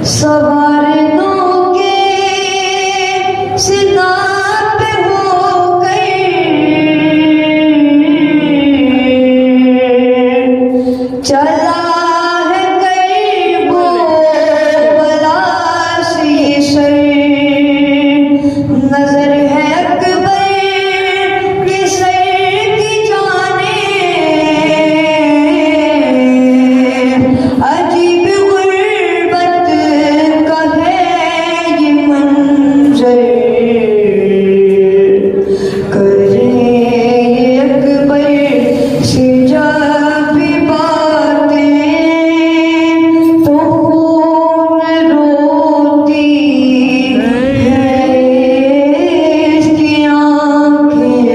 सवार दोगे सिदा पे हो गए, चला है गई वो बला शीशे, नजर है अकबर के सर की जाने, अजीब गुर्बत का है ये मंजर, करे ये अकबर से जब भी बातें तो खून रोती है इसकी आंखें,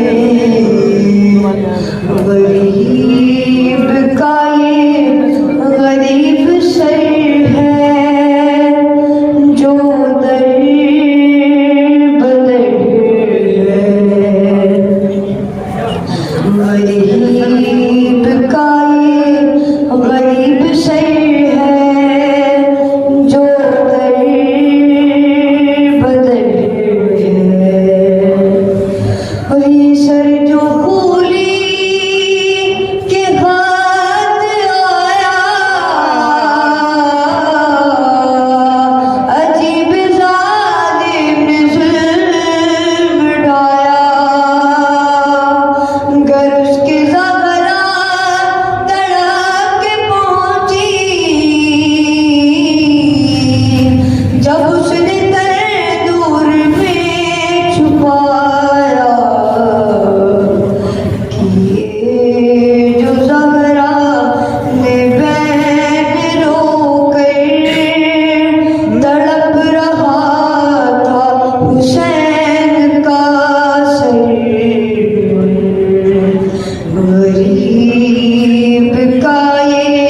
गरीब का ये गरीब सर है जो दर बदर है, गरीब का ये गरीब सर है जो दर बदर है, वही सर जो फूली के हाथ आया, अजीब जालिम ने जुल्म ढाया, गर उसके ज़हरा तड़प के पहुंची, जब उसने तंदूर में छुपाया, ये जो ज़हरा ने बैन रोकर तड़प रहा था हुसैन का सर, गरीब का ये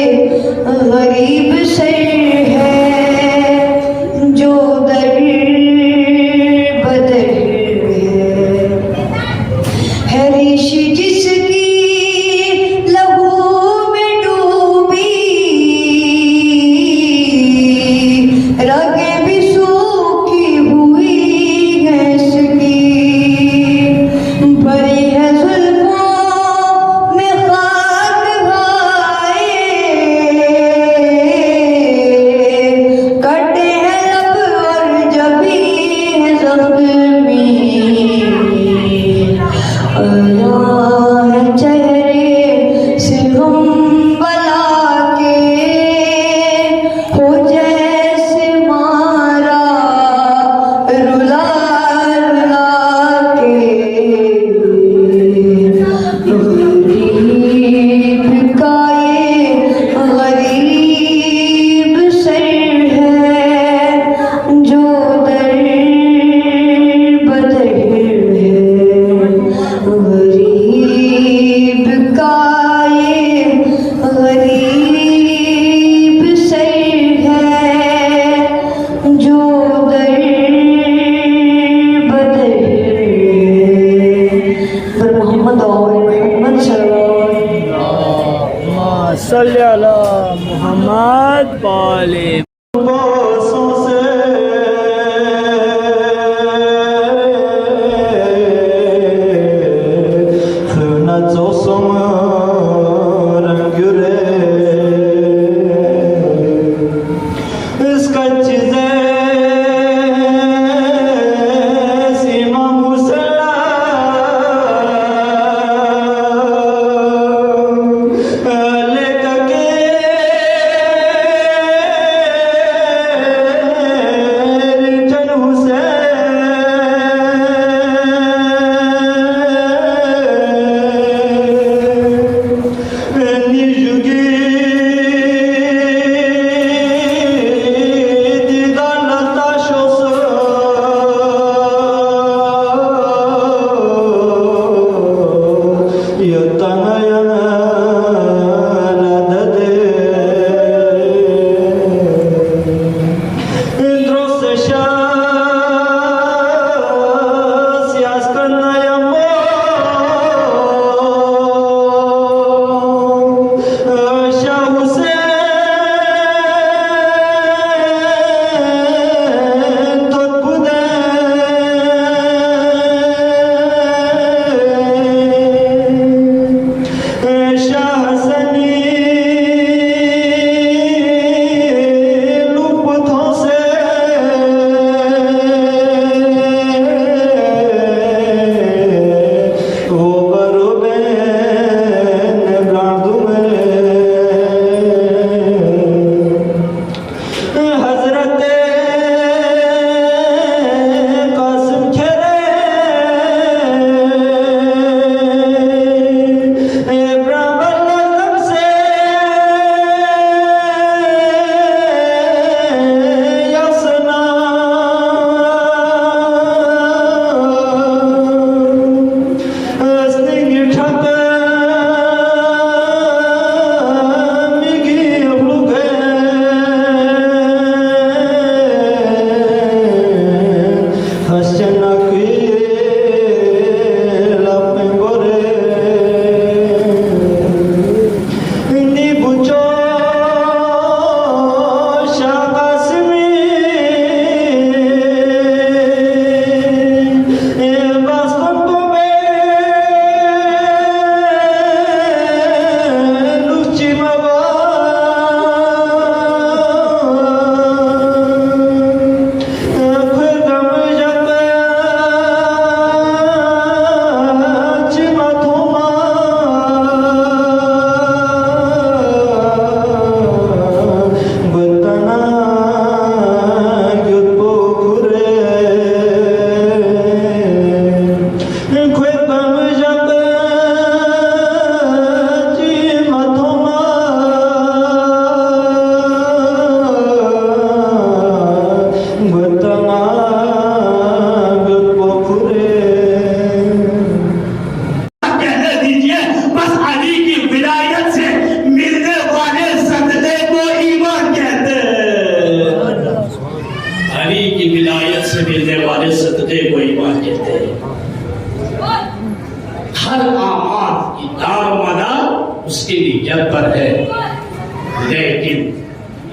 गरीब सर है जो दर बदर है ऋषि जिसकी लहू में डूबी, रगें भी सूखी हुई है इसकी, भरी है जुल्फों में खाक भाए, कटे हैं लब और जबी है ज़ख्मी, अल्लाह है चेहरे से गम बला के, हो जैसे मारा रुला रुला के, गरीब का ये गरीब सर है जो दर बदर है, गरीब का ये गरीब सर है जो दर बदर है, पर मोहम्मद और मोहम्मद सल्लल्लाहु अलैहि मोहम्मद वाले बासों से नचो रंग रे इसका चीजें सीमा मुसला लेकर के से मिलने वाले सदक़े को ईमान कहते हैं। हर आमाल की दारोमदार उसकी नीयत पर है, लेकिन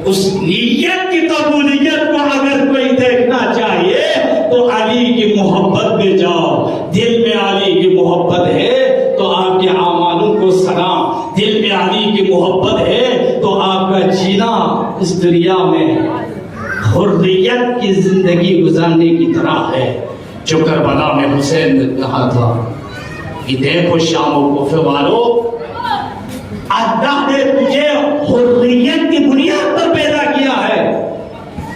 उस नीयत की कबूलियत को अगर कोई देखना चाहिए तो अली की मोहब्बत में जाओ। दिल में अली की मोहब्बत है तो आपके आमालों को सलाम। दिल में अली की मोहब्बत है तो आपका जीना इस दुनिया में हुर्रियत की जिंदगी गुजारने की तरह है। जो करबला में हुसैन ने कहा था कि देखो शाम कोफे वालों, अल्लाह ने तुझे हुर्रियत की बुनियाद पर पैदा किया है।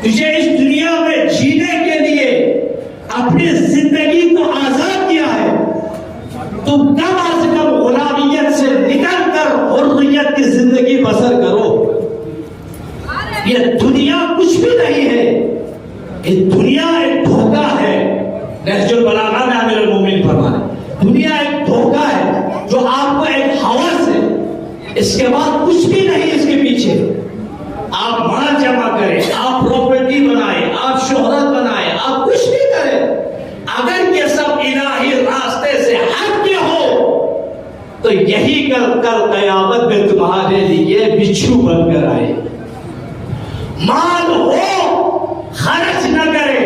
तुझे इस दुनिया में जीने के लिए अपनी जिंदगी को आजाद किया है। तुम कम अज कम गुलामियत से निकल कर हुर्रियत की जिंदगी बसर करो। ये दुनिया कुछ भी नहीं है, ये दुनिया एक धोखा है। नहजुल बलागा में अमीरुल मोमिनीन फरमाते दुनिया एक धोखा है जो आपको एक हवस है, इसके बाद कुछ भी नहीं इसके पीछे। आप माल जमा करें, आप प्रॉपर्टी बनाए, आप शोहरत बनाए, आप कुछ भी करें, अगर ये सब इलाही रास्ते से हट के हो तो यही कल कयामत में तुम्हारे लिए बिच्छू बनकर आए। माल हो खर्च न करे।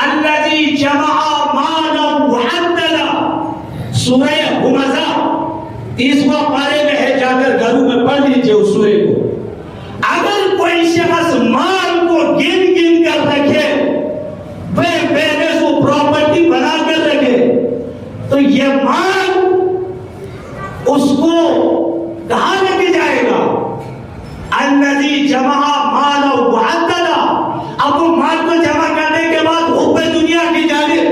अल्लज़ी जमा मालन वअद्दला, सूरह हुमज़ा 30वां पारे में है, जाकर घरों में पढ़ लीजिए उस सूरे को। अगर कोई शख्स माल को गिन गिन कर रखे, बेबेस प्रॉपर्टी बना कर रखे, तो ये माल उसको कहां लेके जाएगा? अल्लज़ी जमा मालन वअद्दला। अब वो माल को जमा करने के बाद हुब्बे दुनिया की जानिब,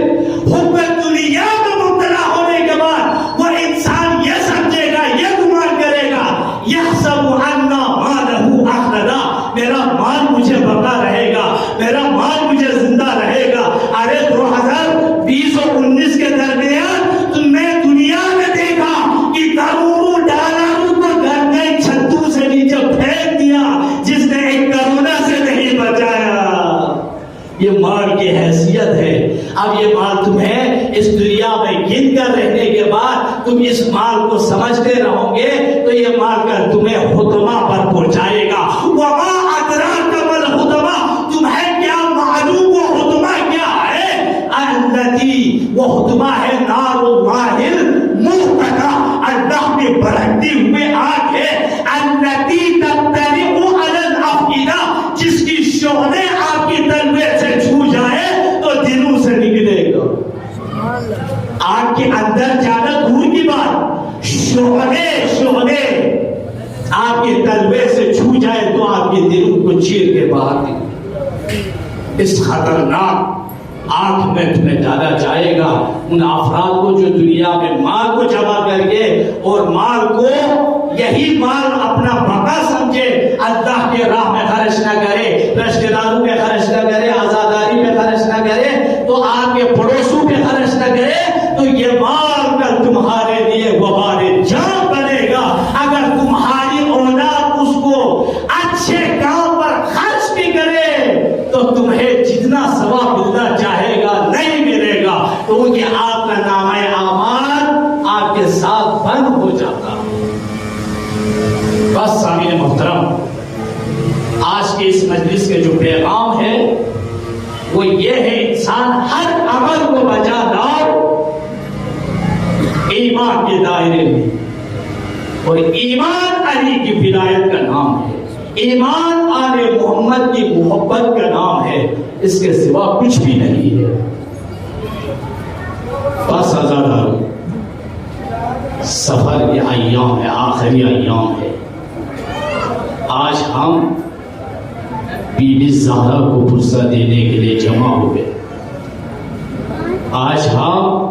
हुब्बे दुनिया में मुब्तला होने के बाद वो इंसान ये समझेगा, ये गुमान करेगा, यहसबु अन्ना मालहु अखलदा, मेरा माल मुझे बका रहेगा, मेरा माल मुझे जिंदा रहेगा। अरे 2020 और 19 के दरमियान तुमने दुनिया में देखा कि करोड़ों डॉलरों को घर के छत्तों से नीचे फेंक दिया, जिसने एक करोना से नहीं बचाया। ये माल की हैसियत है। अब ये माल तुम्हें इस दुनिया में गिन कर रहने के बाद तुम इस माल को समझते रहोगे तो ये माल कर तुम्हें हुतमा पर पहुंचाएगा। वमा अदराका मल हुतमा, तुम्हें क्या मालूम वो हुतमा क्या है? अल्लती, वो हुतमा है नारुल्लाहिल मुहतका, अल्लाह की भड़कती हुई आग है। अल्लती तत्तलिउ अलल अफइदा, जिसकी शोहरे आपकी तलवे से छू जाए तो दिलों से निकलेगा। आग के अंदर जाना दूर की बात, शोहरे आपके तलवे से छू जाए तो आपके दिलों को चीर के बाहर निकले। इस खतरनाक आंख में तुम्हें डाला जाएगा। उन अफराद को जो दुनिया में माल को जमा करके और माल को यही माल अपना बका समझे, अल्लाह के राह में खर्च न करे, रिश्तेदारों पे खर्च न करे, आजादारी पे खर्च न करे, तो आपके पड़ोसों पे खर्च न करे, तो ये माल कल तुम्हारे लिए वबारे जान बनेगा। अगर तुम्हारी औलाद उसको अच्छे काम पर खर्च भी करे तो तुम्हें जितना सवाब मिलना चाहेगा नहीं मिलेगा, क्योंकि आपका नामे आमाल आपके साथ बंद हो जाता। बस सामीन मोहतरम, आज के इस मजलिस के जो पैगाम है वो ये है, इंसान हर अमल को बचा लाओ ईमान के दायरे में। और ईमान अली की विलायत का नाम है, ईमान आले मोहम्मद की मोहब्बत का नाम है, इसके सिवा कुछ भी नहीं है। बस आजादारो, सफर के अय्याम है, आखिरी अय्याम है। आज हम बीबी ज़हरा को पुरसा देने के लिए जमा हो गए। आज हम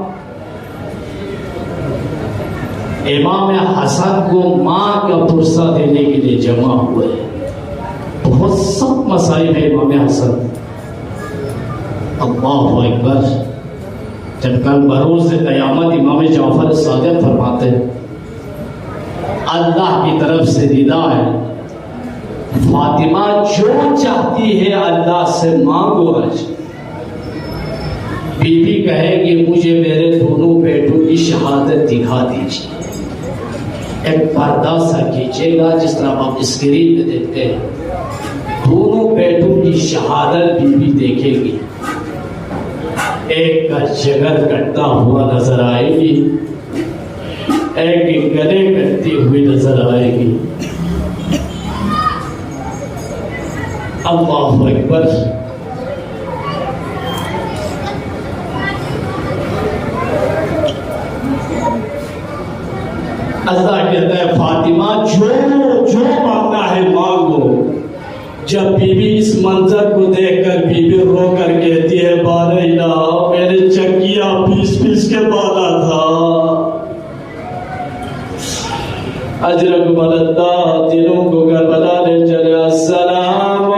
इमाम हसन को माँ का पुरसा देने के लिए जमा हुए। बहुत सब मसाइल है इमाम हसन। अल्लाहु अकबर। जब कल बरोज़ क़यामत इमाम जाफर सादिक़ फरमाते अल्लाह की तरफ से निदा है, फातिमा जो चाहती है अल्लाह से मांगो। आज बीवी कहेगी मुझे मेरे दोनों बेटों की शहादत दिखा दीजिए। एक पर्दा सा खींचेगा जिस तरह हम स्क्रीन पे देखते हैं, दोनों बेटों की शहादत बीवी देखेगी। एक का जिगर कटता हुआ नजर आएगी, एक की गले कटती हुई नजर आएगी। अल्लाहु अकबर। अल्लाह कहता है फातिमा जो जो मांगना है मांगो। जब बीवी इस मंजर को देखकर बीवी रो कर कहती है बारैला मेरे चकिया पीस पीस के बाला था। अजरक मलद्दा दिलों को करबला ले चले। अस्सलाम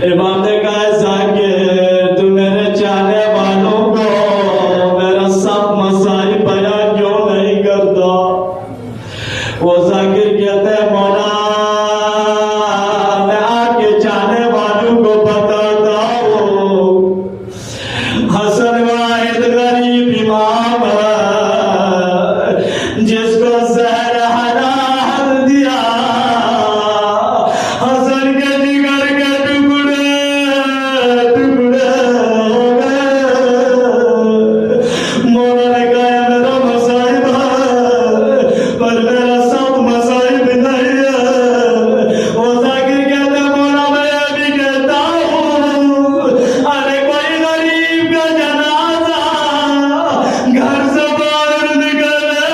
इमाम ने कहा जाकिर तू मेरे चाहने वालों को मेरा सब मसाइल बयान क्यों नहीं करता। वो जाकिर कहते हैं मौला मैं आपके चाहने वालों को बताता हूँ। हसन वाहिद गरीब इमाम जिसको जहर हलाल दिया हसन के जिगर के टुकड़े टुकड़े हो गए। मौला ने कहा मेरा मसाइब है पर मेरा सब मसाइब नहीं है। वो जाकिर कहते मौला मैं ये भी कहता हूँ अरे कोई गरीब का जनाजा घर से बाहर निकले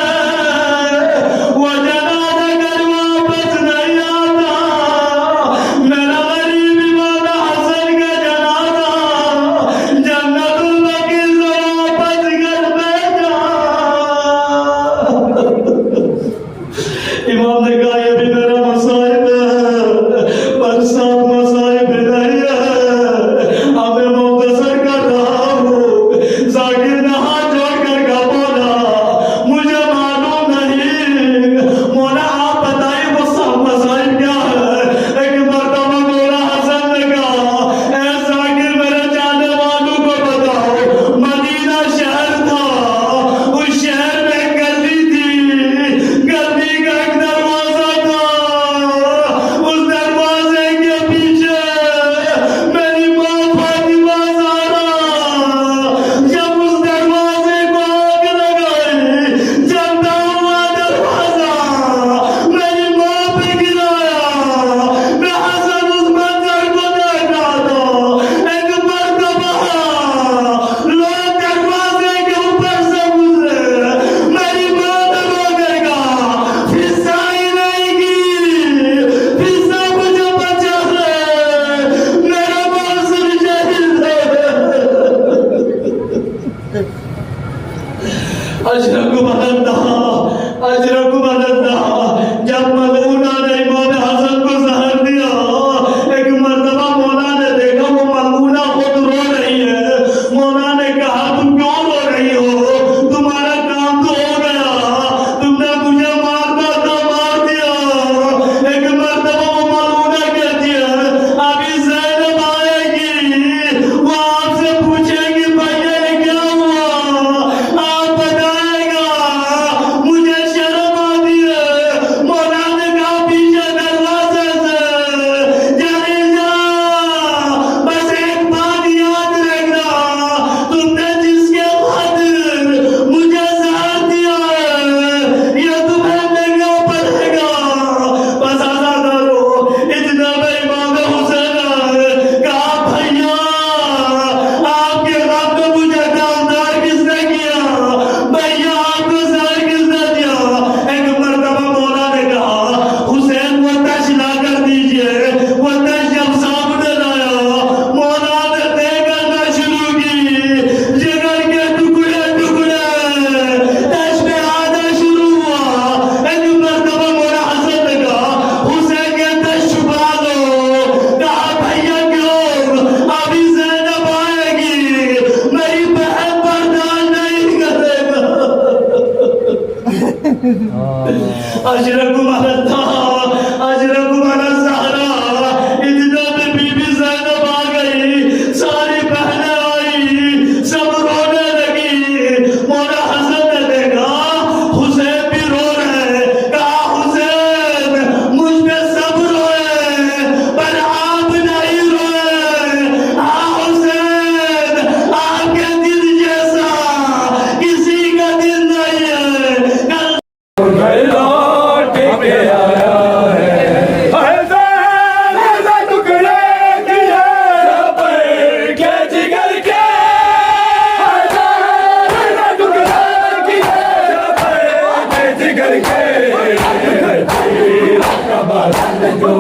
अशरफ मरदा अशरफ मरज़हरा इतना में बीबी ज़ैनब आ गई सारी बहनें आई सब रोने लगी मौला हसन ने देखा हुसैन भी रो रहे हैं कहा हुसैन मुझ पे सब रोए पर आप नहीं रोए हाँ हुसैन आपके दिल जैसा किसी का दिल नहीं है लौट के आया है टुकड़े किए के जिगर के टुकड़े किए जिगर के जो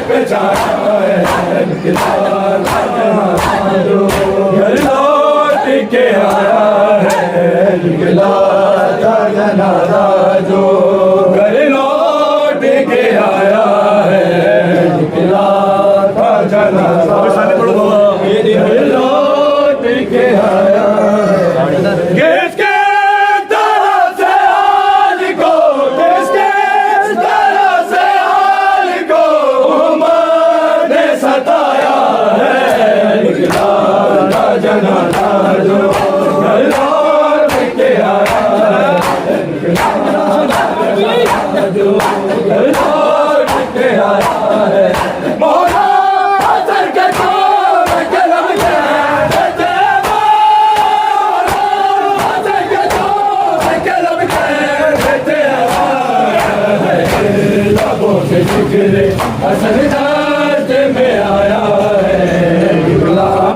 पे जाया है लौट के आया है जनाजा जो घर लौट के आया है निकला था जनाजा घर लौट के आया किसके तरह से हाल को किसके तरह से हाल को उमर ने सताया है निकला था जनाजा जो घर लौट के आया मौला असर के चोर कलम के देते असर के चोर कलम के देते लबों से जिक्र असर